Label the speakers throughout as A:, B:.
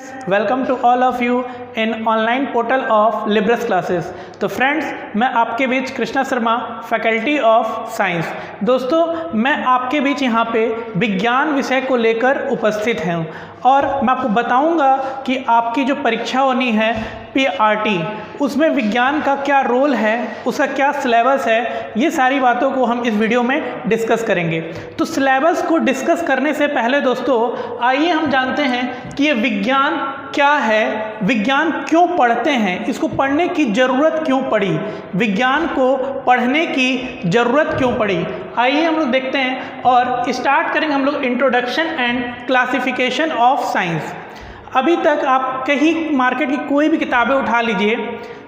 A: Welcome to all of you in online portal of Libras classes. तो friends, मैं आपके बीच Krishna Sharma, faculty of science. दोस्तों, मैं आपके बीच यहाँ पे विज्ञान विषय को लेकर उपस्थित हूँ और मैं आपको बताऊँगा कि आपकी जो परीक्षा होनी है PRT, उसमें विज्ञान का क्या रोल है, उसका क्या सिलेबस है, ये सारी बातों को हम इस वीडियो में डिस्कस करेंगे। तो सिलेबस को डिस्कस करने से पहले दोस्तों, आइए हम जानते हैं कि ये विज्ञान क्या है, विज्ञान क्यों पढ़ते हैं, इसको पढ़ने की ज़रूरत क्यों पड़ी, विज्ञान को पढ़ने की ज़रूरत क्यों पड़ी। आइए हम लोग देखते हैं और स्टार्ट करेंगे हम लोग introduction and classification of science. अभी तक आप कहीं मार्केट की कोई भी किताबें उठा लीजिए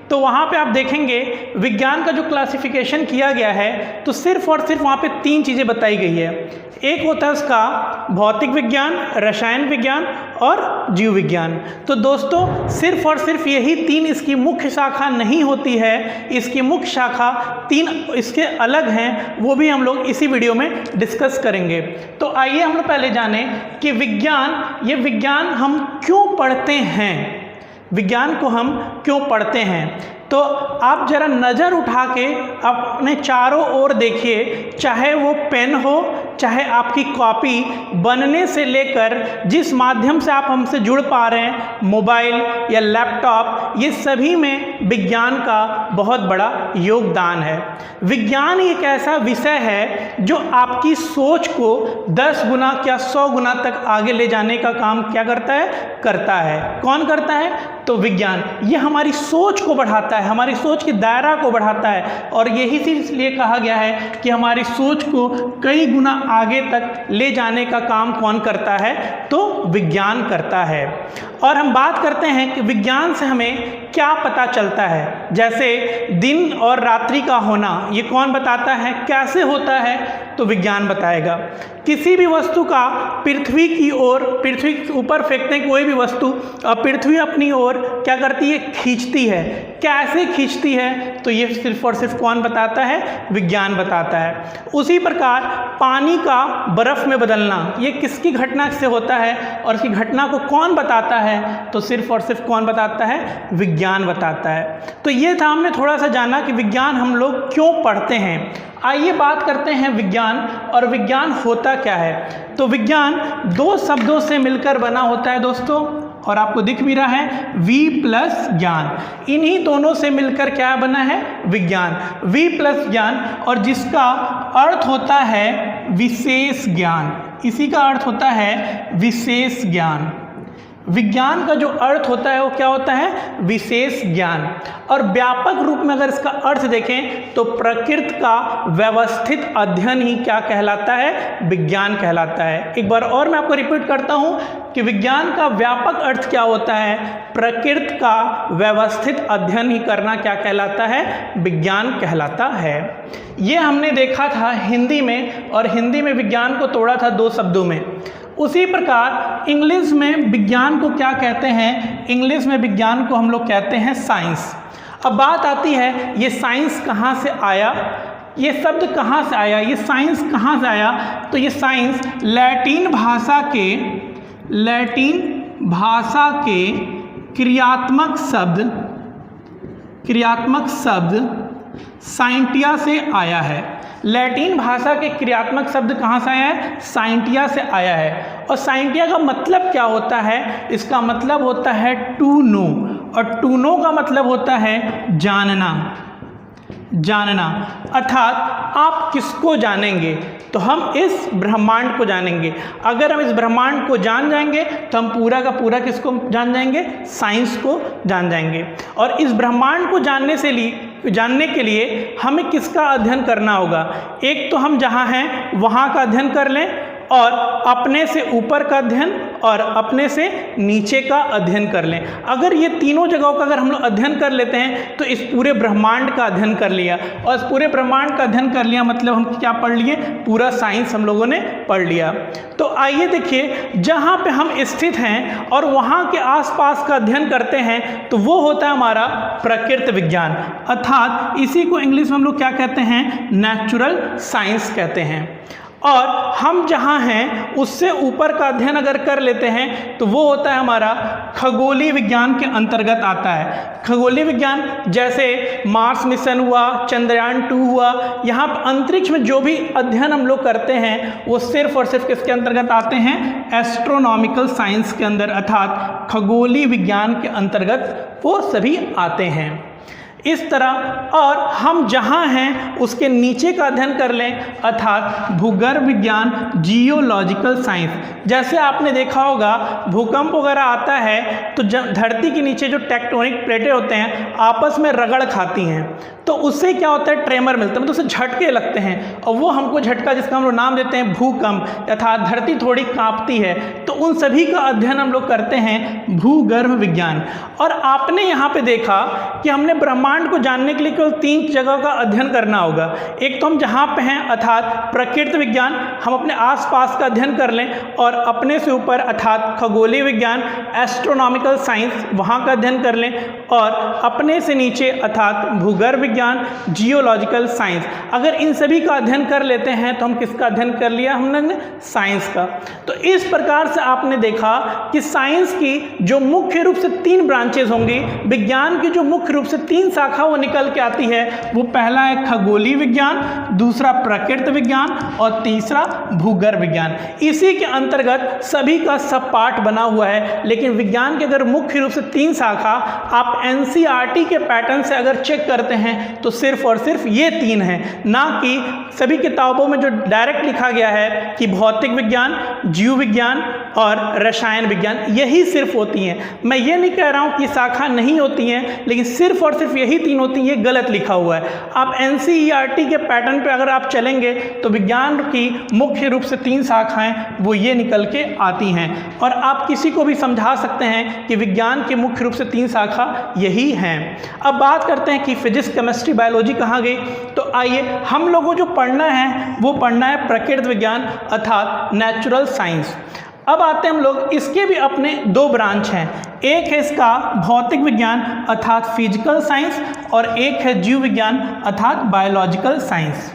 A: तो वहाँ पे आप देखेंगे विज्ञान का जो क्लासिफिकेशन किया गया है तो सिर्फ और सिर्फ वहाँ पे 3 चीज़ें बताई गई है। एक होता है उसका भौतिक विज्ञान, रसायन विज्ञान और जीव विज्ञान। तो दोस्तों, सिर्फ और सिर्फ यही 3 इसकी मुख्य शाखा नहीं होती है, इसकी मुख्य शाखा 3 इसके अलग हैं, वो भी हम लोग इसी वीडियो में डिस्कस करेंगे। तो आइए हम लोग पहले जानें कि ये विज्ञान हम क्यों पढ़ते हैं, विज्ञान को हम क्यों पढ़ते हैं। तो आप जरा नज़र उठा के अपने चारों ओर देखिए, चाहे वो पेन हो, चाहे आपकी कॉपी, बनने से लेकर जिस माध्यम से आप हमसे जुड़ पा रहे हैं, मोबाइल या लैपटॉप, ये सभी में विज्ञान का बहुत बड़ा योगदान है। विज्ञान एक ऐसा विषय है जो आपकी सोच को 10 गुना या 100 गुना तक आगे ले जाने का काम क्या करता है। कौन करता है? तो विज्ञान। ये हमारी सोच को बढ़ाता है, हमारी सोच के दायरा को बढ़ाता है और यही से इसलिए कहा गया है कि हमारी सोच को कई गुना आगे तक ले जाने का काम कौन करता है? तो विज्ञान करता है। और हम बात करते हैं कि विज्ञान से हमें क्या पता चलता है। जैसे दिन और रात्रि का होना, ये कौन बताता है? कैसे होता है? तो विज्ञान बताएगा। किसी भी वस्तु का पृथ्वी की ओर, पृथ्वी के ऊपर फेंकते हैं कोई भी वस्तु और पृथ्वी अपनी ओर क्या करती है? खींचती है। कैसे खींचती है? तो ये सिर्फ और सिर्फ कौन बताता है? विज्ञान बताता है। उसी प्रकार पानी का बर्फ में बदलना, ये किसकी घटना से होता है और इसकी घटना को कौन बताता है? तो सिर्फ और सिर्फ कौन बताता है? विज्ञान बताता है। तो ये था, हमने थोड़ा सा जाना कि विज्ञान हम लोग क्यों पढ़ते हैं। आइए बात करते हैं विज्ञान, और विज्ञान होता क्या है। तो विज्ञान 2 शब्दों से मिलकर बना होता है दोस्तों, और आपको दिख भी रहा है V प्लस ज्ञान। इन्हीं दोनों से मिलकर क्या बना है? विज्ञान। V प्लस ज्ञान, और जिसका अर्थ होता है विशेष ज्ञान। इसी का अर्थ होता है विशेष ज्ञान। विज्ञान का जो अर्थ होता है वो क्या होता है? विशेष ज्ञान। और व्यापक रूप में अगर इसका अर्थ देखें तो प्रकृति का व्यवस्थित अध्ययन ही क्या कहलाता है? विज्ञान कहलाता है। एक बार और मैं आपको रिपीट करता हूं कि विज्ञान का व्यापक अर्थ क्या होता है? प्रकृति का व्यवस्थित अध्ययन ही करना क्या कहलाता है? विज्ञान कहलाता है। ये हमने देखा था हिंदी में, और हिंदी में विज्ञान को तोड़ा था 2 शब्दों में। उसी प्रकार इंग्लिश में विज्ञान को क्या कहते हैं? इंग्लिश में विज्ञान को हम लोग कहते हैं साइंस। अब बात आती है, ये साइंस कहाँ से आया, ये शब्द कहाँ से आया, ये साइंस कहाँ से आया? तो ये साइंस लैटिन भाषा के क्रियात्मक शब्द साइंटिया से आया है। लैटिन भाषा के क्रियात्मक शब्द कहाँ से आया है? साइंटिया से आया है। और साइंटिया का मतलब क्या होता है? इसका मतलब होता है टू नो, और टू नो का मतलब होता है जानना। अर्थात आप किसको जानेंगे? तो हम इस ब्रह्मांड को जानेंगे। अगर हम इस ब्रह्मांड को जान जाएंगे तो हम पूरा का पूरा किसको जान जाएंगे? साइंस को जान जाएंगे। और इस ब्रह्मांड को जानने के लिए हमें किसका अध्ययन करना होगा? एक तो हम जहाँ हैं वहाँ का अध्ययन कर लें, और अपने से ऊपर का अध्ययन और अपने से नीचे का अध्ययन कर लें। अगर ये तीनों जगहों का अगर हम लोग अध्ययन कर लेते हैं तो इस पूरे ब्रह्मांड का अध्ययन कर लिया, और इस पूरे ब्रह्मांड का अध्ययन कर लिया मतलब हम क्या पढ़ लिए? पूरा साइंस हम लोगों ने पढ़ लिया। तो आइए देखिए, जहाँ पे हम स्थित हैं और वहाँ के आसपास का अध्ययन करते हैं तो वो होता है हमारा प्रकृति विज्ञान। अर्थात इसी को इंग्लिश में हम लोग क्या कहते हैं? नेचुरल साइंस कहते हैं। और हम जहाँ हैं उससे ऊपर का अध्ययन अगर कर लेते हैं तो वो होता है हमारा खगोलीय विज्ञान के अंतर्गत आता है। खगोलीय विज्ञान जैसे मार्स मिशन हुआ, चंद्रयान 2 हुआ, यहाँ अंतरिक्ष में जो भी अध्ययन हम लोग करते हैं वो सिर्फ और सिर्फ किसके अंतर्गत आते हैं? एस्ट्रोनॉमिकल साइंस के अंदर, अर्थात खगोलीय विज्ञान के अंतर्गत वो सभी आते हैं। इस तरह और हम जहाँ हैं उसके नीचे का अध्ययन कर लें, अर्थात भूगर्भ विज्ञान, जियोलॉजिकल साइंस। जैसे आपने देखा होगा भूकंप वगैरह आता है तो धरती के नीचे जो टेक्टोनिक प्लेटें होते हैं आपस में रगड़ खाती हैं, तो उससे क्या होता है? ट्रेमर मिलता है, मतलब उससे झटके लगते हैं, और वो हमको झटका जिसका हम लोग नाम देते हैं भूकंप, अर्थात धरती थोड़ी कांपती है। तो उन सभी का अध्ययन हम लोग करते हैं भूगर्भ विज्ञान। और आपने यहाँ पे देखा कि हमने ब्रह्मांड को जानने के लिए केवल 3 जगह का अध्ययन करना होगा। एक तो हम जहाँ पे हैं अर्थात प्रकृति विज्ञान, हम अपने आसपास का अध्ययन कर लें, और अपने से ऊपर अर्थात खगोलीय विज्ञान, एस्ट्रोनॉमिकल साइंस, वहाँ का अध्ययन कर लें, और अपने से नीचे अर्थात भूगर्भ विज्ञान, जियोलॉजिकल साइंस। अगर इन सभी का अध्ययन कर लेते हैं तो हम किसका अध्ययन कर लिया? हमने साइंस का। तो इस प्रकार से आपने देखा कि साइंस की जो मुख्य रूप से 3 ब्रांचेज होंगी, विज्ञान की जो मुख्य रूप से 3 शाखा वो निकल के आती है, वो पहला है खगोलीय विज्ञान, दूसरा प्रकृति विज्ञान, और तीसरा भूगर्भ विज्ञान। इसी के अंतर्गत सभी का सब पार्ट बना हुआ है। लेकिन विज्ञान के अगर मुख्य रूप से 3 शाखा आप एनसीईआरटी के पैटर्न से अगर चेक करते हैं तो सिर्फ और सिर्फ ये 3 हैं, ना कि सभी किताबों में जो डायरेक्ट लिखा गया है कि भौतिक विज्ञान, जीव विज्ञान और रसायन विज्ञान, यही सिर्फ होती हैं। मैं ये नहीं कह रहा हूँ कि शाखा नहीं होती हैं, लेकिन सिर्फ और सिर्फ यही 3 होती हैं, ये गलत लिखा हुआ है। आप एनसीईआरटी के पैटर्न पे अगर आप चलेंगे तो विज्ञान की मुख्य रूप से 3 शाखाएं वो ये निकल के आती हैं, और आप किसी को भी समझा सकते हैं कि विज्ञान की मुख्य रूप से 3 शाखा यही हैं। अब बात करते हैं कि फिजिक्स, केमिस्ट्री, बायोलॉजी कहाँ गई। तो आइए हम लोगों को जो पढ़ना है वो पढ़ना है प्रकृति विज्ञान अर्थात नेचुरल साइंस। अब आते हैं हम लोग, इसके भी अपने 2 ब्रांच हैं। एक है इसका भौतिक विज्ञान अर्थात फिजिकल साइंस, और एक है जीव विज्ञान अर्थात बायोलॉजिकल साइंस।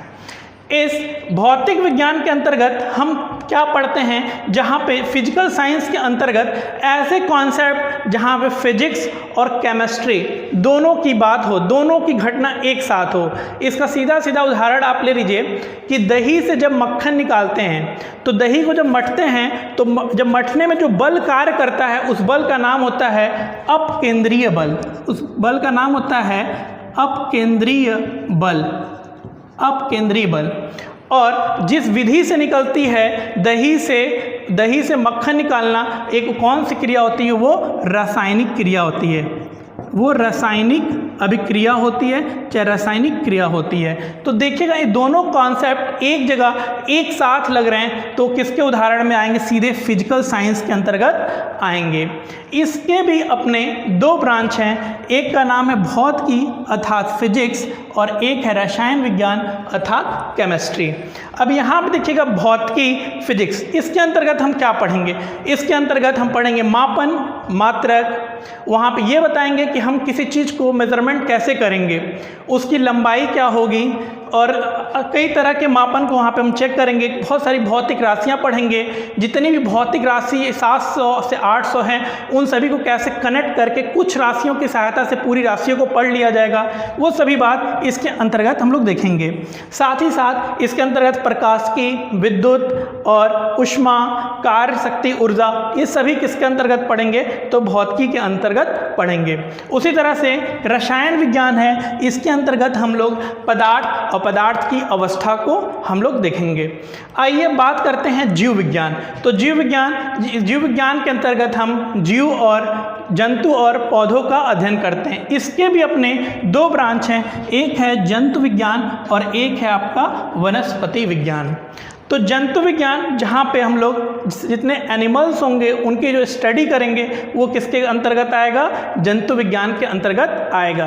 A: इस भौतिक विज्ञान के अंतर्गत हम क्या पढ़ते हैं? जहाँ पे फिजिकल साइंस के अंतर्गत ऐसे कॉन्सेप्ट जहाँ पे फिजिक्स और केमिस्ट्री दोनों की बात हो, दोनों की घटना एक साथ हो। इसका सीधा सीधा उदाहरण आप ले लीजिए कि दही से जब मक्खन निकालते हैं तो दही को जब मथते हैं तो जब मथने में जो बल कार्य करता है उस बल का नाम होता है अपकेंद्रीय बल। उस बल का नाम होता है अपकेंद्रीय बल, अपकेंद्रीय बल। और जिस विधि से निकलती है दही से मक्खन निकालना, एक कौन सी क्रिया होती है? वो रासायनिक क्रिया होती है, वो रासायनिक अभिक्रिया होती है, चाहे रासायनिक क्रिया होती है। तो देखिएगा ये दोनों कॉन्सेप्ट एक जगह एक साथ लग रहे हैं, तो किसके उदाहरण में आएंगे? सीधे फिजिकल साइंस के अंतर्गत आएंगे। इसके भी अपने 2 ब्रांच हैं, एक का नाम है भौतिकी अर्थात फिजिक्स, और एक है रसायन विज्ञान अर्थात केमिस्ट्री। अब यहाँ पे देखिएगा भौतिकी, फिजिक्स, इसके अंतर्गत हम क्या पढ़ेंगे? इसके अंतर्गत हम पढ़ेंगे मापन, मात्रक। वहाँ पे ये बताएंगे कि हम किसी चीज़ को मेजरमेंट कैसे करेंगे, उसकी लंबाई क्या होगी, और कई तरह के मापन को वहाँ पे हम चेक करेंगे। बहुत सारी भौतिक राशियाँ पढ़ेंगे, जितनी भी भौतिक राशि 700 से 800 हैं उन सभी को कैसे कनेक्ट करके कुछ राशियों की सहायता से पूरी राशियों को पढ़ लिया जाएगा, वो सभी बात इसके अंतर्गत हम लोग देखेंगे। साथ ही साथ इसके अंतर्गत प्रकाश की, विद्युत और ऊष्मा, कार्य शक्ति, ऊर्जा, ये सभी किसके अंतर्गत पढ़ेंगे? तो भौतिकी के अंतर्गत पढ़ेंगे। उसी तरह से रसायन विज्ञान है, इसके अंतर्गत हम लोग पदार्थ और पदार्थ की अवस्था को हम लोग देखेंगे। आइए बात करते हैं जीव विज्ञान। तो जीव विज्ञान के अंतर्गत हम जीव और जंतु और पौधों का अध्ययन करते हैं। इसके भी अपने 2 ब्रांच हैं, एक है जंतु विज्ञान और एक है आपका वनस्पति विज्ञान। तो जंतु विज्ञान जहाँ पे हम लोग जितने एनिमल्स होंगे उनकी जो स्टडी करेंगे वो किसके अंतर्गत आएगा? जंतु विज्ञान के अंतर्गत आएगा।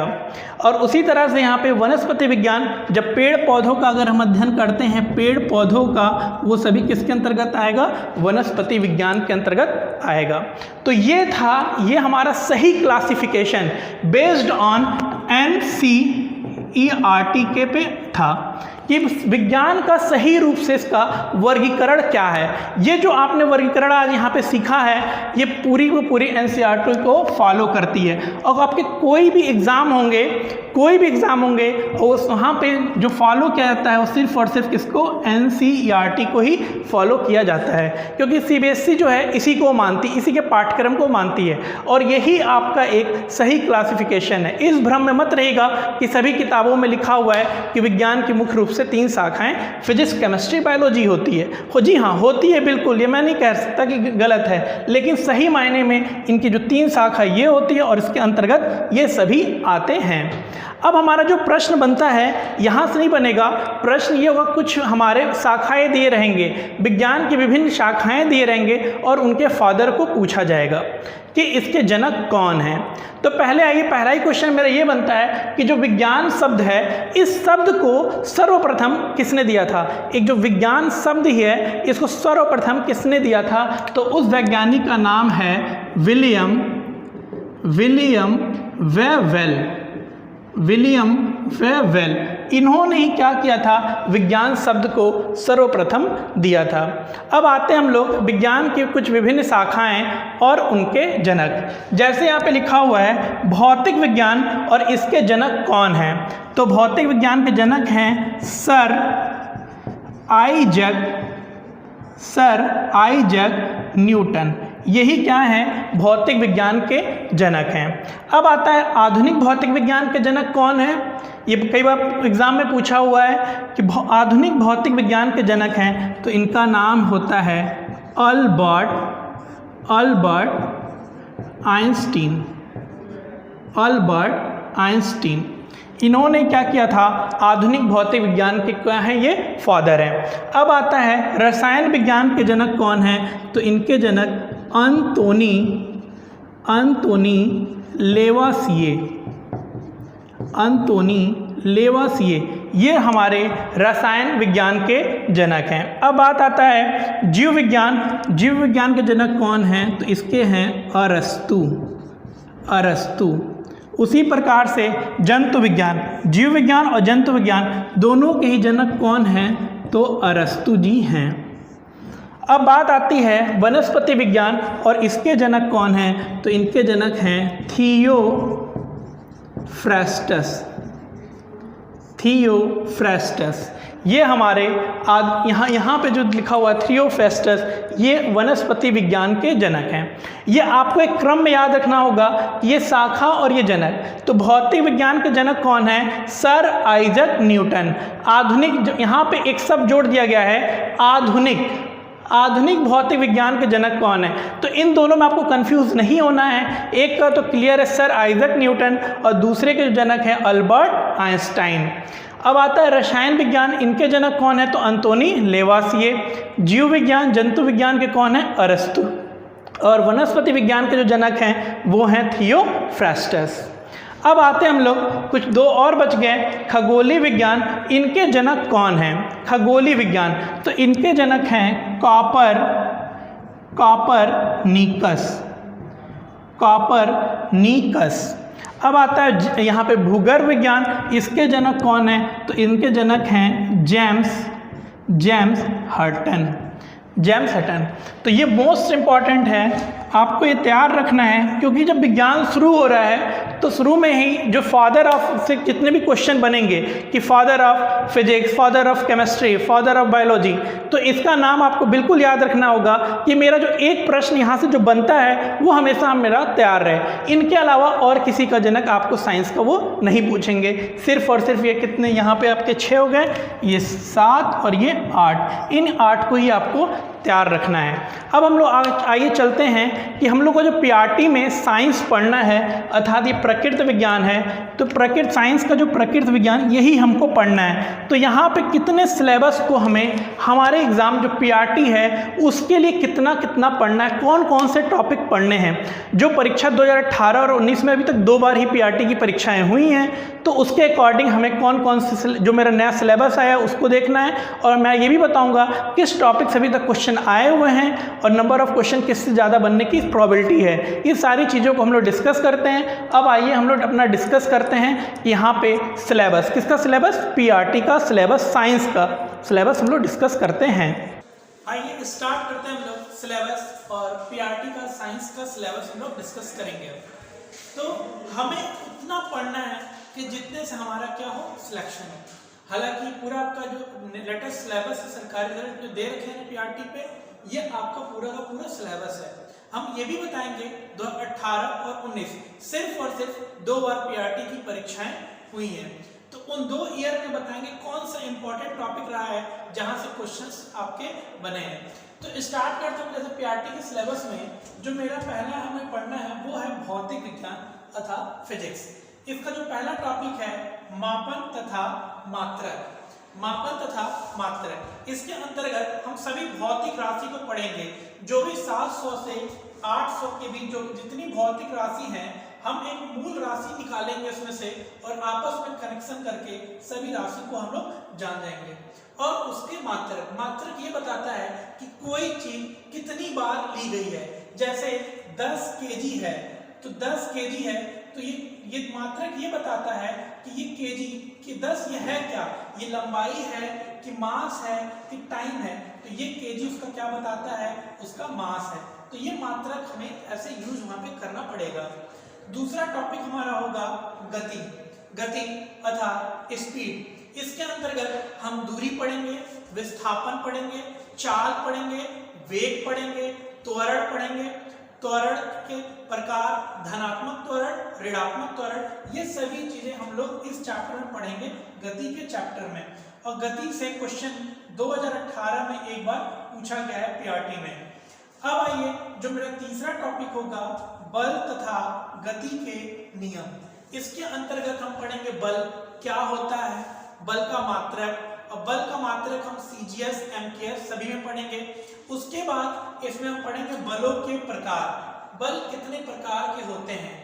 A: और उसी तरह से यहाँ पे वनस्पति विज्ञान, जब पेड़ पौधों का अगर हम अध्ययन करते हैं, पेड़ पौधों का, वो सभी किसके अंतर्गत आएगा? वनस्पति विज्ञान के अंतर्गत आएगा। तो ये हमारा सही क्लासिफिकेशन बेस्ड ऑन एनसीईआरटी के पे था। कि विज्ञान का सही रूप से इसका वर्गीकरण क्या है। ये जो आपने वर्गीकरण आज यहाँ पे सीखा है, ये पूरी को पूरी एनसीईआरटी को फॉलो करती है। और आपके कोई भी एग्ज़ाम होंगे और वहाँ पे जो फॉलो किया जाता है वो सिर्फ और सिर्फ किसको, एनसीईआरटी को ही फॉलो किया जाता है, क्योंकि सीबीएसई जो है इसी को मानती, इसी के पाठ्यक्रम को मानती है और यही आपका एक सही क्लासिफिकेशन है। इस भ्रम में मत रहिएगा कि सभी किताबों में लिखा हुआ है कि विज्ञान की मुख्य रूप से 3 शाखाएं फिजिक्स, केमिस्ट्री, बायोलॉजी होती है। जी हाँ, होती है बिल्कुल, ये मैं नहीं कह सकता कि गलत है, लेकिन सही मायने में इनकी जो 3 शाखा ये होती है और इसके अंतर्गत ये सभी आते हैं। अब हमारा जो प्रश्न बनता है यहाँ से नहीं बनेगा, प्रश्न ये होगा, कुछ हमारे शाखाएं दिए रहेंगे, विज्ञान की विभिन्न शाखाएं दिए रहेंगे और उनके फादर को पूछा जाएगा कि इसके जनक कौन हैं। तो पहले आइए, पहला ही क्वेश्चन मेरा ये बनता है कि जो विज्ञान शब्द है, इस शब्द को सर्वप्रथम किसने दिया था। एक जो विज्ञान शब्द ही है, इसको सर्वप्रथम किसने दिया था, तो उस वैज्ञानिक का नाम है विलियम वेवेल। इन्होंने ही क्या किया था, विज्ञान शब्द को सर्वप्रथम दिया था। अब आते हैं हम लोग विज्ञान की कुछ विभिन्न शाखाएं और उनके जनक। जैसे यहाँ पे लिखा हुआ है भौतिक विज्ञान और इसके जनक कौन हैं, तो भौतिक विज्ञान के जनक हैं सर आइजैक न्यूटन। यही क्या है, भौतिक विज्ञान के जनक हैं। अब आता है आधुनिक भौतिक विज्ञान के जनक कौन है। ये कई बार एग्जाम में पूछा हुआ है कि आधुनिक भौतिक विज्ञान के जनक हैं, तो इनका नाम होता है अल्बर्ट आइंस्टीन। इन्होंने क्या किया था, आधुनिक भौतिक विज्ञान के क्या हैं, ये फादर हैं। अब आता है रसायन विज्ञान के जनक कौन हैं, तो इनके जनक अंतोनी लेवासिए, ये हमारे रसायन विज्ञान के जनक हैं। अब बात आता है जीव विज्ञान के जनक कौन हैं, तो इसके हैं अरस्तु। उसी प्रकार से जंतु विज्ञान, जीव विज्ञान और जंतु विज्ञान दोनों के ही जनक कौन हैं, तो अरस्तु जी हैं। अब बात आती है वनस्पति विज्ञान और इसके जनक कौन हैं, तो इनके जनक हैं थियोफ्रास्टस। ये हमारे यहाँ पे जो लिखा हुआ है थियोफ्रास्टस, ये वनस्पति विज्ञान के जनक हैं। ये आपको एक क्रम में याद रखना होगा, ये शाखा और ये जनक। तो भौतिक विज्ञान के जनक कौन है, सर आइजैक न्यूटन। आधुनिक, यहाँ पे एक शब्द जोड़ दिया गया है आधुनिक भौतिक विज्ञान के जनक कौन है। तो इन दोनों में आपको कंफ्यूज नहीं होना है, एक का तो क्लियर है सर आइजैक न्यूटन और दूसरे के जो जनक हैं अल्बर्ट आइंस्टाइन। अब आता है रसायन विज्ञान, इनके जनक कौन है, तो अंतोनी लेवासिए। जीव विज्ञान जंतु विज्ञान के कौन है, अरस्तु। और वनस्पति विज्ञान के जो जनक हैं वो हैं थियोफ्रास्टस। अब आते हैं हम लोग, कुछ 2 और बच गए, खगोलीय विज्ञान, इनके जनक कौन हैं। खगोलीय विज्ञान, तो इनके जनक हैं कॉपरनिकस। अब आता है यहाँ पे भूगर्भ विज्ञान, इसके जनक कौन हैं, तो इनके जनक हैं जेम्स हटन। तो ये मोस्ट इम्पॉर्टेंट है, आपको ये तैयार रखना है, क्योंकि जब विज्ञान शुरू हो रहा है तो शुरू में ही जो फादर ऑफ से जितने भी क्वेश्चन बनेंगे कि father of physics, father of chemistry, father of biology, तो इसका नाम आपको बिल्कुल याद रखना होगा कि मेरा जो एक प्रश्न यहाँ से जो बनता है वो हमेशा मेरा तैयार रहे। इनके अलावा और किसी का जनक आपको साइंस का वो नहीं पूछेंगे, सिर्फ और सिर्फ ये कितने, यहाँ पे आपके 6 हो गए, ये 7 और ये 8, इन 8 को ही आपको तैयार रखना है। अब हम लोग आइए चलते हैं कि हम लोग को जो पीआरटी में साइंस पढ़ना है, अर्थात ये प्रकृति विज्ञान है, तो साइंस का जो प्रकृति विज्ञान यही हमको पढ़ना है। तो यहाँ पे कितने सिलेबस को हमें हमारे एग्ज़ाम जो पीआरटी है उसके लिए कितना पढ़ना है, कौन कौन से टॉपिक पढ़ने हैं। जो परीक्षा 2018 और 19 में अभी तक 2 बार ही पीआरटी की परीक्षाएँ हुई हैं, तो उसके अकॉर्डिंग हमें कौन कौन से जो मेरा नया सिलेबस आया उसको देखना है। और मैं ये भी बताऊँगा किस टॉपिक से अभी तक क्वेश्चन क्वेश्चन आए हुए हैं और नंबर ऑफ क्वेश्चन किससे ज़्यादा बनने की प्रोबेबिलिटी है, ये सारी चीज़ों को हम लोग डिस्कस करते हैं। अब आइए हम लोग अपना डिस्कस करते हैं यहाँ पे सिलेबस, किसका सिलेबस, पीआरटी का सिलेबस, साइंस का सिलेबस हम लोग डिस्कस करते हैं। आइए स्टार्ट करते हैं हम लोग सिलेबस और पीआरटी का साइंस का सिलेबस हम लोग डिस्कस करेंगे। तो हमें उतना पढ़ना है कि जितने से हमारा क्या हो, सिलेक्शन हो। हालांकि पूरा आपका जो लेटेस्ट सिलेबस है सरकारी रिजल्ट जो दे रखे हैं पीआरटी पे, ये आपका पूरा का पूरा सिलेबस है। हम ये भी बताएंगे 2018 और 19 सिर्फ और सिर्फ 2 बार पीआरटी की परीक्षाएं हुई हैं, तो उन 2 ईयर में बताएंगे कौन सा इंपॉर्टेंट टॉपिक रहा है जहां से क्वेश्चंस आपके बने हैं। तो स्टार्ट करते हैं जैसे पीआरटी के सिलेबस में जो मेरा पहला हमें पढ़ना है वो है भौतिक विज्ञान तथा फिजिक्स। इसका जो पहला टॉपिक है मापन तथा मात्रक, मापन तथा मात्रक। इसके अंतर्गत हम सभी भौतिक राशि को पढ़ेंगे, जो भी 700 से 800 के बीच जो जितनी भौतिक राशि है हम एक मूल राशि निकालेंगे उसमें से और आपस में कनेक्शन करके सभी राशि को हम लोग जान जाएंगे। और उसके मात्रक, मात्रक ये बताता है कि कोई चीज कितनी बार ली गई है। जैसे 10 केजी है तो 10 केजी है तो ये मात्रक ये बताता है कि ये केजी कि 10 ये है क्या, ये लंबाई है कि मास है कि टाइम है, तो ये केजी उसका क्या बताता है, उसका मास है। तो ये मात्रक हमें ऐसे यूज वहां पे करना पड़ेगा। दूसरा टॉपिक हमारा होगा गति, गति अर्थात स्पीड। इसके अंतर्गत हम दूरी पढ़ेंगे, विस्थापन पढ़ेंगे, चाल पढ़ेंगे, वेग पढ़ेंगे, त्वरण पढ़ेंगे, त्वरण के प्रकार, धनात्मक त्वरण, ऋणात्मक त्वरण, ये सभी चीजें हम लोग इस चैप्टर में पढ़ेंगे, गति के चैप्टर में। और गति से क्वेश्चन 2018 में एक बार पूछा गया है पीआरटी में। अब आइए जो मेरा तीसरा टॉपिक होगा बल तथा गति के नियम। इसके अंतर्गत हम पढ़ेंगे बल क्या होता है, बल का मात्रक, और बल का मात्रक हम सीजीएस, एमकेएस सभी में पढ़ेंगे। उसके बाद इसमें हम पढ़ेंगे बलों के प्रकार, बल कितने प्रकार के होते हैं।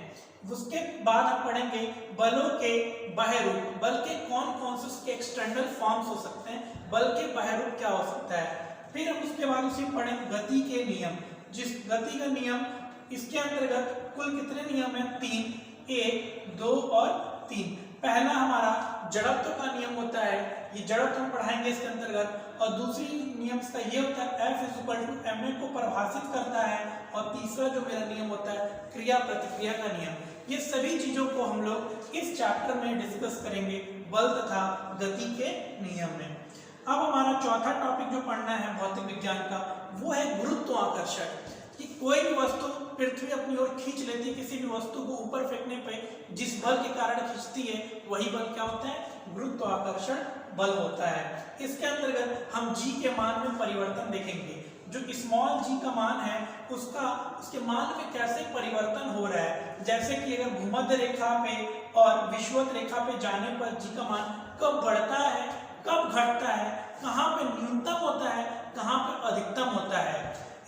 A: उसके बाद हम पढ़ेंगे बलों के बाह्यरूप, बल के कौन कौन से उसके एक्सटर्नल फॉर्म्स हो सकते हैं, बल के बाह्यरूप क्या हो सकता है। फिर हम उसके बाद उसे पढ़ेंगे गति के नियम, जिस गति का नियम, इसके अंतर्गत कुल कितने नियम हैं, 3, 1, 2 और 3। पहला हमारा जड़त्व का नियम होता है, ये जड़त्व हम पढ़ाएंगे इसके अंतर्गत। और दूसरी नियम इसका ये होता है F = ma को परिभाषित करता है। और तीसरा जो मेरा नियम होता है क्रिया प्रतिक्रिया का नियम। ये सभी चीजों को हम लोग इस चैप्टर में डिस्कस करेंगे बल तथा गति के नियम में। अब हमारा चौथा टॉपिक जो पढ़ना है भौतिक विज्ञान का वो है गुरुत्वाकर्षण, कि कोई भी वस्तु पृथ्वी अपनी ओर खींच लेती है, किसी भी वस्तु को ऊपर फेंकने पे जिस बल के कारण खींचती है वही बल क्या होता है, गुरुत्वाकर्षण बल होता है। इसके अंतर्गत हम जी के मान में परिवर्तन देखेंगे, जो स्मॉल जी का मान है उसके मान में कैसे परिवर्तन हो रहा है। जैसे कि अगर भूमध्य रेखा पे और विषुवत रेखा पे जाने पर जी का मान कब बढ़ता है, कब घटता है, कहाँ पे न्यूनतम होता है, कहाँ पे अधिकतम होता है।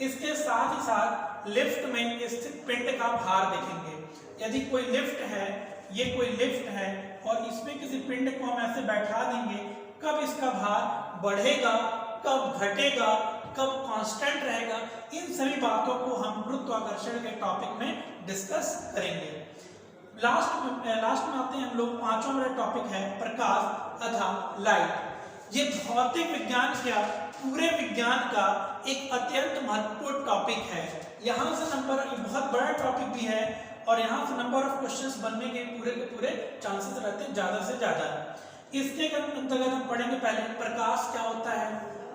A: इसके साथ ही साथ लिफ्ट में स्थित पिंड का भार देखेंगे। यदि कोई लिफ्ट है, ये कोई लिफ्ट है और इसमें किसी पिंड को हम ऐसे बैठा देंगे, कब इसका भार बढ़ेगा, कब घटेगा, कब कांस्टेंट रहेगा, इन सभी बातों को हम गुरुत्वाकर्षण के टॉपिक में डिस्कस करेंगे। लास्ट में आते हैं हम लोग, पांचवा मेरा टॉपिक है प्रकाश अथवा लाइट। ये भौतिक विज्ञान का पूरे विज्ञान का एक अत्यंत महत्वपूर्ण टॉपिक है। यहाँ से नंबर, बहुत बड़ा टॉपिक भी है और यहाँ से नंबर ऑफ क्वेश्चंस बनने के पूरे चांसेस रहते हैं ज्यादा से ज्यादा। इसके अंतर्गत हम पढ़ेंगे पहले प्रकाश क्या होता है,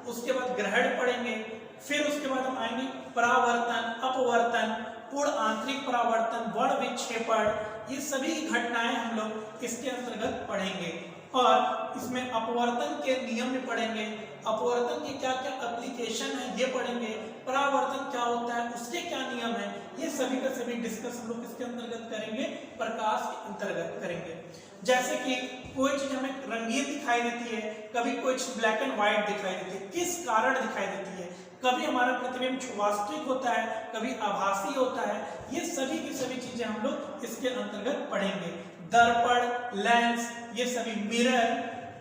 A: उसके बाद ग्रहण पढ़ेंगे, फिर उसके बाद हम आएंगे परावर्तन, अपवर्तन, पूर्ण आंतरिक परावर्तन, वर्ण विक्षेपण, ये सभी घटनाएं हम लोग इसके अंतर्गत पढ़ेंगे। और इसमें अपवर्तन के नियम भी पढ़ेंगे, अपवर्तन के क्या क्या एप्लीकेशन है ये पढ़ेंगे, परावर्तन क्या होता है उसके क्या नियम है, ये सभी का सभी डिस्कस हम लोग इसके अंतर्गत करेंगे, प्रकाश के अंतर्गत करेंगे। जैसे कि कोई चीज हमें रंगीन दिखाई देती है, कभी कोई चीज ब्लैक एंड व्हाइट दिखाई देती है, किस कारण दिखाई देती है, कभी हमारा प्रतिबिंब वास्तविक होता है, कभी आभासी होता है, ये सभी की सभी चीजें हम लोग इसके अंतर्गत पढ़ेंगे। दर्पण, लेंस, ये सभी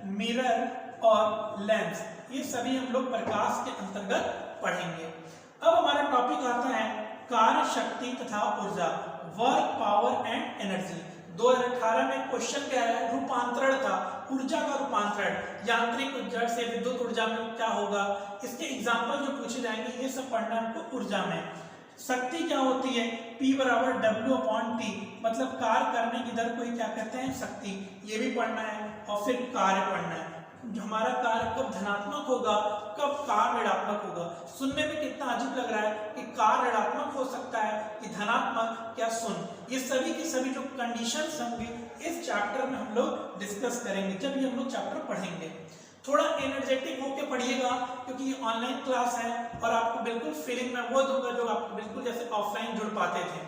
A: मिरर और लेंस, ये सभी हम लोग प्रकाश के अंतर्गत पढ़ेंगे। अब हमारा टॉपिक आता है कार्य शक्ति तथा ऊर्जा, वर्क पावर एंड एनर्जी। 2018 में क्वेश्चन क्या है, रूपांतरण था, ऊर्जा का रूपांतरण, यांत्रिक ऊर्जा से विद्युत ऊर्जा में क्या होगा, इसके एग्जाम्पल जो पूछे जाएंगे ये सब पढ़ना है हमको ऊर्जा में। शक्ति क्या होती है, P बराबर W/T, मतलब कार्य करने की दर को ही क्या कहते हैं, शक्ति, ये भी पढ़ना है। और फिर कार्य पढ़ना है, हमारा कार्य कब धनात्मक होगा, कब कार्य ऋणात्मक होगा। सुनने में कितना अजीब लग रहा है कि कार्य ऋणात्मक हो सकता है कि धनात्मक, क्या शून्य, ये सभी की सभी जो कंडीशंस होंगी इस चैप्टर में हम लोग डिस्कस करेंगे जब ये हम लोग चैप्टर पढ़ेंगे। थोड़ा एनर्जेटिक होकर पढ़िएगा क्योंकि ये ऑनलाइन क्लास है और आपको बिल्कुल फीलिंग में वो दूंगा जो आपको बिल्कुल जैसे ऑफलाइन जुड़ पाते थे।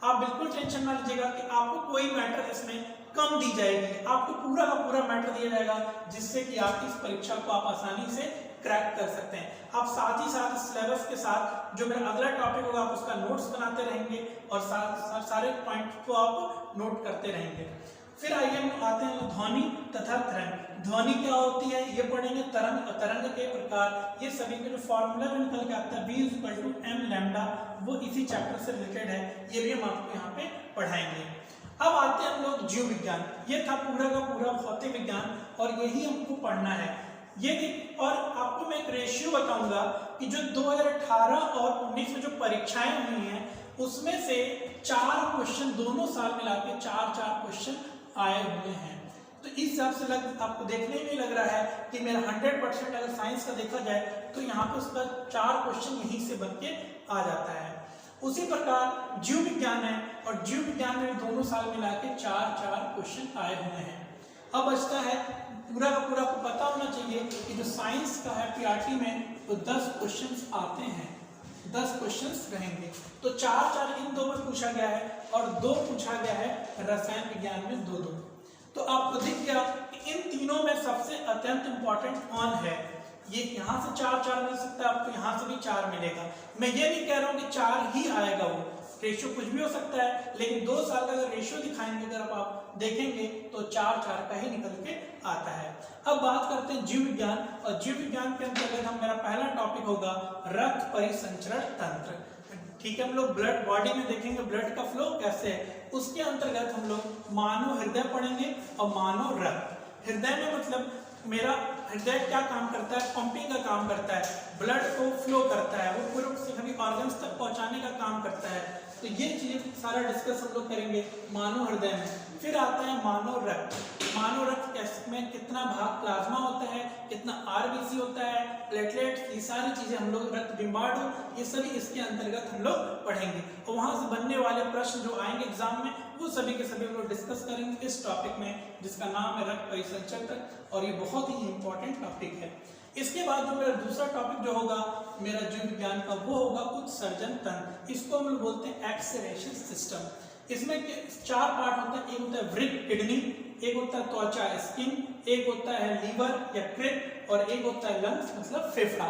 A: आप बिल्कुल टेंशन ना लीजिएगा कि आपको कोई मैटर इसमें कम दी जाएगी, आपको पूरा का पूरा मैटर दिया जाएगा जिससे कि आप इस परीक्षा को आप आसानी से क्रैक कर सकते हैं। आप साथ ही साथ सिलेबस के साथ जो मेरा अगला टॉपिक होगा आप उसका नोट्स बनाते रहेंगे और सारे पॉइंट को आप नोट करते रहेंगे। फिर आइए हम आते हैं ध्वनि तथा तरंग। ध्वनि क्या होती है ये पढ़ेंगे, तरंग, तरंग के प्रकार, ये सभी के जो फॉर्मूला जो निकल के आता है V=m वो इसी चैप्टर से रिलेटेड है, ये भी हम आपको यहाँ पे पढ़ाएंगे। अब आते हैं हम लोग जीव विज्ञान, ये था पूरा का पूरा भौतिक विज्ञान और यही हमको पढ़ना है। ये और आपको मैं एक रेशियो बताऊंगा कि जो 2018 और 19 में जो परीक्षाएं हुई हैं उसमें से 4 क्वेश्चन दोनों साल मिला के 4 क्वेश्चन आए हुए हैं। तो इस हिसाब से आपको देखने में लग रहा है कि मेरा 100% अगर साइंस का देखा जाए तो यहाँ पे उसका 4 क्वेश्चन यहीं से बन के आ जाता है। उसी प्रकार जीव विज्ञान है और जीव विज्ञान में दोनों साल मिला के 4 क्वेश्चन आए हुए हैं। अब बचता है पूरा का पूरा को पता होना चाहिए कि जो साइंस का है पीआरटी में तो 10 क्वेश्चन आते हैं, 10 क्वेश्चन रहेंगे। तो 4 इन 2 में पूछा गया है और 2 पूछा गया है रसायन विज्ञान में 2। तो आपको दिख गया कि इन तीनों में सबसे अत्यंत इंपॉर्टेंट कौन है। ये यहाँ से 4 मिल सकता है, आपको यहाँ से भी 4 मिलेगा। मैं ये नहीं कह रहा हूँ कि 4 ही आएगा, वो रेशियो कुछ भी हो सकता है, लेकिन 2 साल का अगर रेशियो दिखाएंगे अगर आप देखेंगे तो 4 का ही निकल के आता है। अब बात करते हैं जीव विज्ञान और जीव विज्ञान के अंतर्गत हम मेरा पहला टॉपिक होगा रक्त परिसंचरण तंत्र। ठीक है, हम लोग ब्लड बॉडी में देखेंगे ब्लड का फ्लो कैसे है, उसके अंतर्गत हम लोग मानव हृदय पढ़ेंगे और मानव रक्त। हृदय में मतलब मेरा हृदय क्या काम करता है, पंपिंग का काम करता है, ब्लड को फ्लो करता है, वो पूरे सभी ऑर्गन्स तक पहुंचाने का काम करता है। तो ये चीज सारा डिस्कस हम लोग करेंगे मानव हृदय में। फिर आता है मानव रक्त। मानव रक्त में कितना भाग प्लाज्मा होता है, कितना आरबीसी होता है, प्लेटलेट्स, ये सारी चीजें हम लोग, रक्त बिंबाणु, ये सभी इसके अंतर्गत हम लोग पढ़ेंगे और वहां से बनने वाले प्रश्न जो आएंगे एग्जाम में वो सभी के सभी हम लोग डिस्कस करेंगे इस टॉपिक में जिसका नाम है रक्त परिसंचरण तंत्र और ये बहुत ही इंपॉर्टेंट टॉपिक है। इसके बाद जो मेरा दूसरा टॉपिक जो होगा मेरा जीव विज्ञान का वो होगा उत्सर्जन तंत्र। इसको हम लोग बोलते हैं एक्सक्रीशन सिस्टम। इसमें 4 पार्ट होते हैं, एक होता है वृक्क किडनी, एक होता है त्वचा स्किन, एक होता है लीवर यकृत और एक होता है लंग्स मतलब फेफड़ा।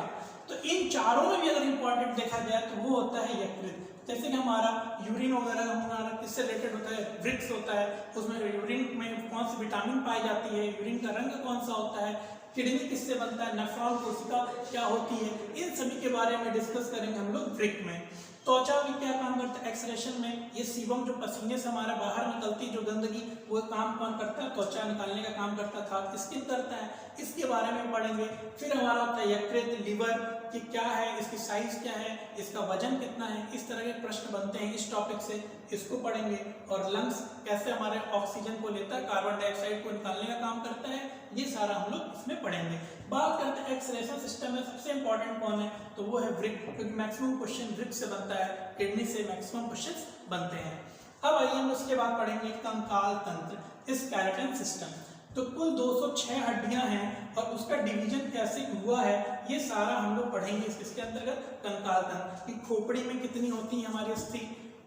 A: तो इन चारों में भी अगर इंपॉर्टेंट देखा जाए तो वो होता है यकृत। जैसे कि हमारा यूरिन वगैरह हमारा किससे रिलेटेड होता है, वृक्क होता है, उसमें यूरिन में कौन सी विटामिन पाई जाती है, यूरिन का रंग कौन सा होता है, किडनी किससे बनता है, नेफ्रॉन कोशिका क्या होती है, इन सभी के बारे में डिस्कस करेंगे हम लोग वृक्क में। त्वचा भी क्या काम करता है एक्सक्रीशन में, ये सीबम जो पसीने से हमारा बाहर निकलती जो गंदगी वो काम कौन करता है, त्वचा निकालने का काम करता था, स्किन करता है, इसके बारे में पढ़ेंगे। फिर हमारा होता है यकृत, लीवर कि क्या है, इसकी साइज क्या है, इसका वजन कितना है, इस तरह के प्रश्न बनते हैं इस टॉपिक से, इसको पढ़ेंगे। और लंग्स कैसे हमारे ऑक्सीजन को लेता है, कार्बन डाइऑक्साइड को निकालने का काम करता है, ये सारा हम लोग इसमें पढ़ेंगे। बात करते हैं एक्सक्रीशन सिस्टम में सबसे इंपॉर्टेंट कौन है तो वो है वृक्क, क्योंकि मैक्सिमम क्वेश्चन वृक्क से बनता है, किडनी से मैक्सिमम क्वेश्चंस बनते हैं। अब आइए हम उसके बाद पढ़ेंगे कंकाल तंत्र, स्केलेटन सिस्टम। तो कुल 206 हड्डियां हैं और उसका डिवीजन कैसे हुआ है ये सारा हम लोग पढ़ेंगे इसके अंतर्गत। कंकाल तंत्र की खोपड़ी में कितनी होती है हमारी अस्थि,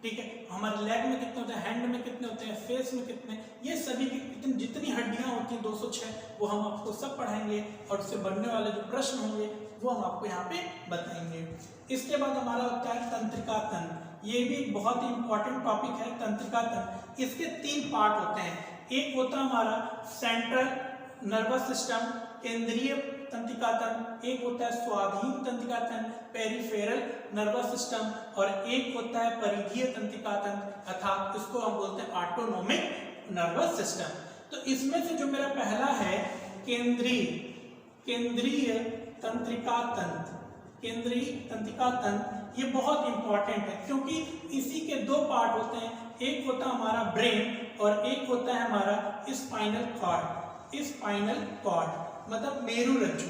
A: ठीक है, हमारे लेग में कितने होते हैं, हैंड में कितने होते हैं, फेस में कितने, ये सभी की जितनी हड्डियां होती हैं 206 वो हम आपको सब पढ़ाएंगे और उससे बनने वाले जो प्रश्न होंगे वो हम आपको यहाँ पे बताएंगे। इसके बाद हमारा होता है तंत्रिका तंत्र, ये भी एक बहुत ही इंपॉर्टेंट टॉपिक है तंत्रिका तंत्र। इसके 3 पार्ट होते हैं, एक होता है हमारा सेंट्रल नर्वस सिस्टम, केंद्रीय तंत्रिका तंत्र, एक होता है स्वाधीन तंत्रिका तंत्र पेरिफेरल नर्वस सिस्टम, और एक होता है परिधीय तंत्रिका तंत्र अर्थात इसको हम बोलते हैं ऑटोनोमिक नर्वस सिस्टम। तो इसमें से जो मेरा पहला है केंद्रीय तंत्रिका तंत्र, केंद्रीय तंत्रिका तंत्र, ये बहुत इंपॉर्टेंट है क्योंकि इसी के दो पार्ट होते हैं, एक होता है हमारा ब्रेन और एक होता है हमारा स्पाइनल कॉर्ड, स्पाइनल कॉर्ड मतलब मेरुरज्जु,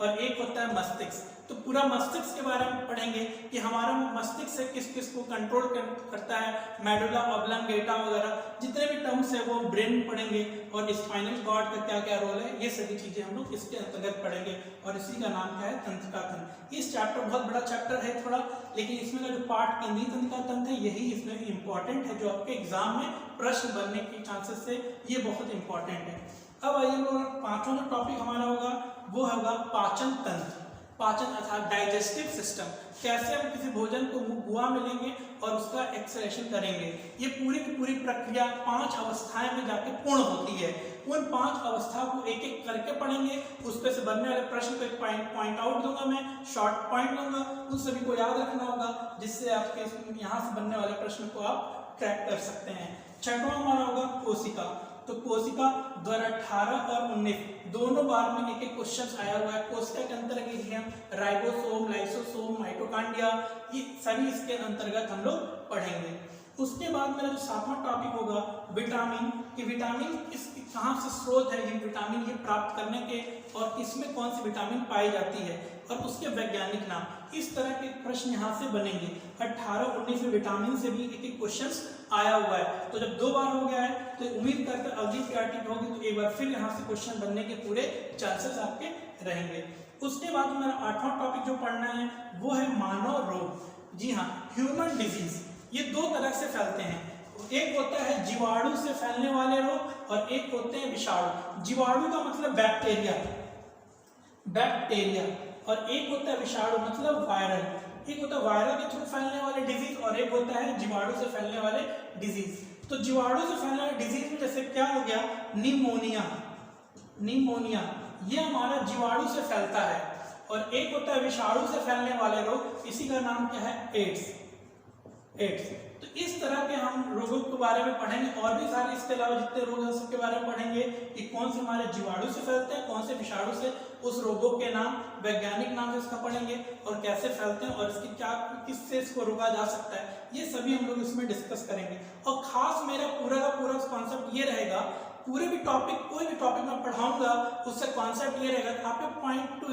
A: और एक होता है मस्तिष्क। तो पूरा मस्तिष्क के बारे में पढ़ेंगे कि हमारा मस्तिष्क से किस किस को कंट्रोल करता है, मेडुला ऑब्लंगेटा वगैरह जितने भी टर्म्स है वो ब्रेन में पढ़ेंगे, और स्पाइनल कॉर्ड का क्या क्या रोल है, ये सभी चीजें हम लोग इसके अंतर्गत पढ़ेंगे, और इसी का नाम क्या है, तंत्रिका तंत्र। इस चैप्टर बहुत बड़ा चैप्टर है थोड़ा, लेकिन इसमें का जो पार्ट केंद्रीय तंत्रिका तंत्र है यही इसमें इंपॉर्टेंट है, जो आपके एग्जाम में प्रश्न बनने के चांसेस है, ये बहुत इंपॉर्टेंट है। अब आइए पांचवा जो टॉपिक हमारा होगा वो होगा पाचन तंत्र, पाचन अर्थात डाइजेस्टिव सिस्टम, कैसे हम किसी भोजन को मुंह में लेंगे और उसका एक्सक्रीशन करेंगे। ये पूरी की पूरी प्रक्रिया 5 अवस्थाएं में जाके पूर्ण होती है। उन 5 अवस्था को एक एक करके पढ़ेंगे, उस पे से बनने वाले प्रश्न को एक पॉइंट आउट दूंगा, मैं शॉर्ट पॉइंट दूंगा, उन सभी को याद रखना होगा जिससे आपके यहाँ से बनने वाले प्रश्न को आप ट्रैक कर सकते हैं। छठवां हमारा होगा कोशिका। तो कोशिका 2018 और 19 दोनों बार में एक एक क्वेश्चन आया हुआ है। कोशिका के अंतर्गत राइबोसोम, लाइसोसोम, माइटोकॉन्ड्रिया, ये सभी इसके अंतर्गत हम लोग पढ़ेंगे। उसके बाद मेरा जो 7वां टॉपिक होगा विटामिन, कि विटामिन कहाँ से स्रोत है, ये विटामिन ये प्राप्त करने के, और किसमें कौन सी विटामिन पाई जाती है, और उसके वैज्ञानिक नाम। इस तरह के प्रश्न यहाँ से बनेंगे। 18-19 में विटामिन से भी एक एक क्वेश्चन आया हुआ है, तो जब 2 बार हो गया है तो उम्मीद करते हैं अगली प्रायोरिटी होगी तो एक बार फिर यहाँ से क्वेश्चन बनने के पूरे चांसेस आपके रहेंगे। उसके बाद मेरा 8वां टॉपिक जो पढ़ना है वो है मानव रोग। जी हाँ, ह्यूमन डिजीज। ये 2 तरह से फैलते हैं, एक होता है जीवाणु से फैलने वाले रोग और एक होते हैं विषाणु। जीवाणु का मतलब बैक्टीरिया, और एक होता है विषाणु मतलब वायरल। एक होता है वायरल के थ्रू फैलने वाले डिजीज और एक होता है जीवाणु से फैलने वाले डिजीज। तो जीवाणु से फैलने वाले डिजीज में जैसे क्या हो गया, निमोनिया, ये हमारा जीवाणु से फैलता है, और एक होता है विषाणु से फैलने वाले रोग, इसी का नाम क्या है, एड्स। तो इस तरह के हम रोगों के बारे में पढ़ेंगे, और भी सारे इसके अलावा जितने रोग हैं सबके बारे में पढ़ेंगे कि कौन से हमारे जीवाणु से फैलते हैं, कौन से विषाणु से, उस रोगों के नाम, वैज्ञानिक नाम इसका पढ़ेंगे, और कैसे फैलते हैं और इसकी क्या किससे इसको रोका जा सकता है, ये सभी हम लोग इसमें डिस्कस करेंगे। और खास मेरा पूरा का पूरा कॉन्सेप्ट ये रहेगा, पूरे भी टॉपिक, कोई भी टॉपिक मैं पढ़ाऊंगा उससे कॉन्सेप्ट ये रहेगा कि आपके पॉइंट टू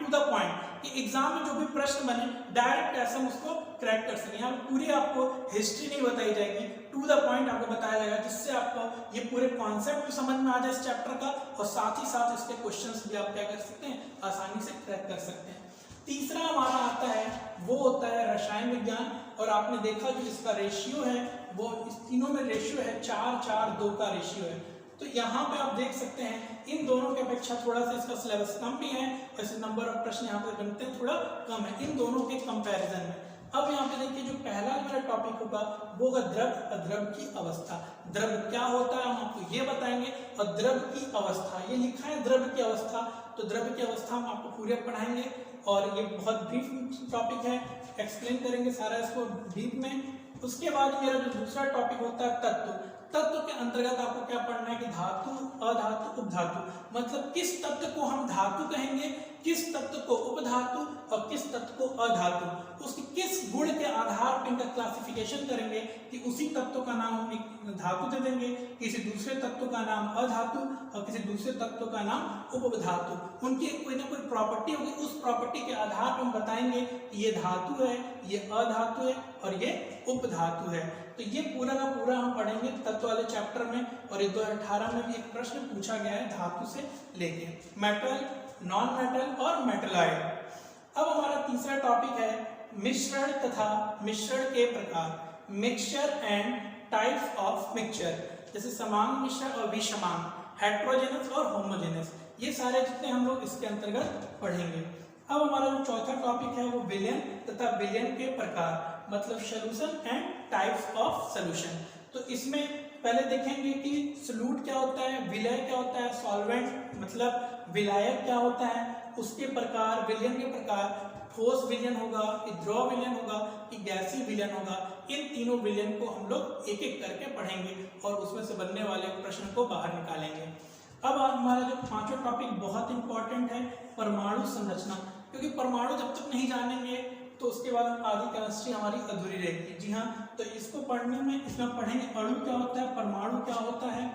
A: द पॉइंट, कि एग्जाम में जो भी प्रश्न बने डायरेक्ट ऐसे हम उसको क्रैक कर सकें। यहाँ पूरी आपको हिस्ट्री नहीं बताई जाएगी, टू द पॉइंट आपको बताया जाएगा, जिससे आपको ये पूरे कॉन्सेप्ट समझ में आ जाए इस चैप्टर का, और साथ ही साथ इसके क्वेश्चंस भी आप क्या कर सकते हैं, आसानी से क्रैक कर सकते हैं। तीसरा हमारा आता है वो होता है रसायन विज्ञान, और आपने देखा जो इसका रेशियो है वो इस तीनों में रेशियो है 4-4-2 का रेशियो है। तो यहाँ पे आप देख सकते हैं इन दोनों की अपेक्षा थोड़ा सा इसका सिलेबस कम भी है, ऐसे नंबर ऑफ प्रश्न यहाँ पे बनते हैं थोड़ा कम है इन दोनों के कंपैरिजन में। अब यहाँ पे देखिए जो पहला मेरा टॉपिक होगा वो होगा द्रव अद्रव की अवस्था। द्रव क्या होता है हम आपको ये बताएंगे, और द्रव की अवस्था ये लिखा है द्रव की अवस्था, तो द्रव की अवस्था हम आपको पूरे पढ़ाएंगे, और ये बहुत ब्रीफ टॉपिक है, एक्सप्लेन करेंगे सारा इसको डीप में। उसके बाद मेरा जो दूसरा टॉपिक होता है तत्व के अंतर्गत आपको क्या पढ़ना है कि धातु, अधातु, उपधातु, मतलब किस तत्व को हम धातु कहेंगे, किस तत्व को उपधातु और किस तत्व को अधातु, उसकी किस गुण के आधार पर इनका क्लासिफिकेशन करेंगे कि उसी तत्व का नाम हम एक धातु दे देंगे, किसी दूसरे तत्व का नाम अधातु और किसी दूसरे तत्व का नाम उपधातु। उनकी कोई ना कोई प्रॉपर्टी होगी, उस प्रॉपर्टी के आधार पर हम बताएंगे कि ये धातु है, ये अधातु है और ये उपधातु है। तो ये पूरा का पूरा हम पढ़ेंगे तत्व वाले चैप्टर में, और ये 2018 में भी एक प्रश्न पूछा गया है धातु से लेके, मेटल, नॉन मेटल और मेटलॉइड। अब हमारा तीसरा टॉपिक है मिश्रण तथा मिश्रण के प्रकार, mixture and types of mixture, जैसे समान मिश्रण और विषमान, हेट्रोजेनस और होमोजेनस, ये सारे जितने हम लोग इसके अंतर्गत पढ़ेंगे। अब हमारा जो चौथा टॉपिक है वो विलयन तथा विलयन के प्रकार, मतलब solution and types of solution. तो इसमें पहले देखेंगे कि सोल्यूट क्या होता है, विलय क्या होता है, सॉल्वेंट मतलब विलायक क्या होता है, उसके प्रकार, विलयन के प्रकार, ठोस विलयन होगा कि द्रव विलयन होगा कि गैसीय विलयन होगा। इन तीनों विलयन को हम लोग एक एक करके पढ़ेंगे और उसमें से बनने वाले प्रश्न को बाहर निकालेंगे। अब हमारा जो पांचवा टॉपिक बहुत इंपॉर्टेंट है, परमाणु संरचना, क्योंकि परमाणु जब तक नहीं जानेंगे तो उसके बाद आगे केमिस्ट्री हमारी अधूरी रहेगी। जी हाँ, तो इसको पढ़ने में इसमें पढ़ेंगे अणु क्या होता है, परमाणु क्या होता है,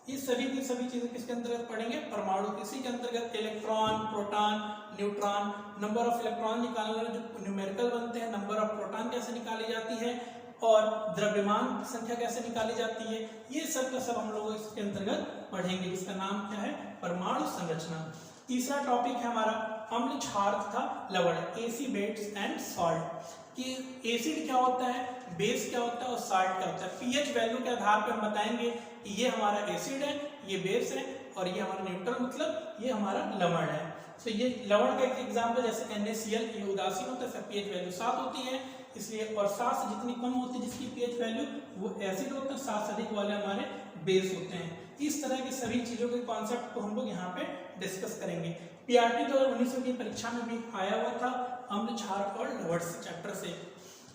A: ये सभी की सभी चीजें किसके अंतर्गत पढ़ेंगे, परमाणु। किसी के अंतर्गत electron, proton, neutron, number of electron निकालने जो न्यूमेरिकल बनते हैं, नंबर ऑफ प्रोटॉन कैसे निकाली जाती है और द्रव्यमान की संख्या कैसे निकाली जाती है, ये सब का सब हम लोग इसके अंतर्गत पढ़ेंगे। इसका नाम क्या है, परमाणु संरचना। तीसरा टॉपिक है हमारा अम्ल, क्षार तथा लवण, एसिड, बेस एंड सॉल्ट, कि एसिड क्या होता है, बेस क्या होता है और सॉल्ट क्या होता है। पीएच वैल्यू के आधार पर हम बताएंगे कि ये हमारा एसिड है, ये बेस है और ये हमारा न्यूट्रल मतलब ये हमारा लवण है। तो ये लवण का एक एग्जांपल जैसे NaCl, ये उदासीन होता है, इसका पीएच वैल्यू 7 होती है, इसलिए और 7 से जितनी कम होती है जिसकी पीएच वैल्यू वो एसिड होता है, 7 से अधिक वाले हमारे बेस होते हैं। इस तरह की सभी चीजों के कॉन्सेप्ट को हम लोग यहाँ पे डिस्कस करेंगे। पीआरटी 2019 की परीक्षा में भी आया हुआ था अम्ल, क्षार और लवण चैप्टर से।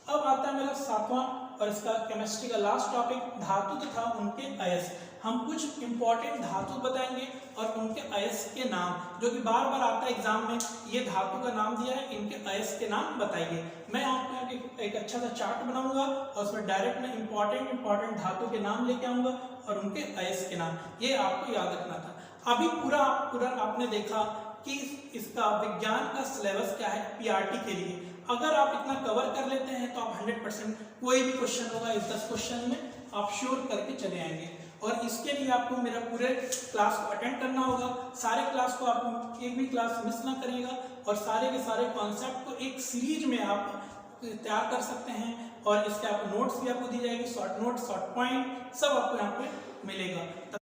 A: अब आता है मेरा सातवां और इसका केमिस्ट्री का लास्ट टॉपिक, धातु तथा उनके अयस्क। हम कुछ इंपॉर्टेंट धातु बताएंगे और उनके अयस्क के नाम, जो कि बार बार आता है एग्जाम में, ये धातु का नाम दिया है, इनके अयस्क के नाम बताइए। मैं आपको एक अच्छा सा चार्ट बनाऊंगा और उसमें डायरेक्ट में इंपॉर्टेंट धातु के नाम लेके आऊंगा और उनके अयस्क के नाम, ये आपको याद रखना था। अभी पूरा आपने देखा कि इसका विज्ञान का सिलेबस क्या है पीआरटी के लिए। अगर आप इतना कवर कर लेते हैं तो आप 100% कोई भी क्वेश्चन होगा इस 10 क्वेश्चन में आप श्योर करके चले आएंगे। और इसके लिए आपको मेरा पूरे क्लास को अटेंड करना होगा, सारे क्लास को आप एक भी क्लास मिस ना करिएगा और सारे के सारे कॉन्सेप्ट को एक सीरीज में आप तैयार कर सकते हैं और इसके आपको नोट्स भी आपको दी जाएगी, शॉर्ट नोट, शॉर्ट पॉइंट सब आपको यहाँ पे मिलेगा।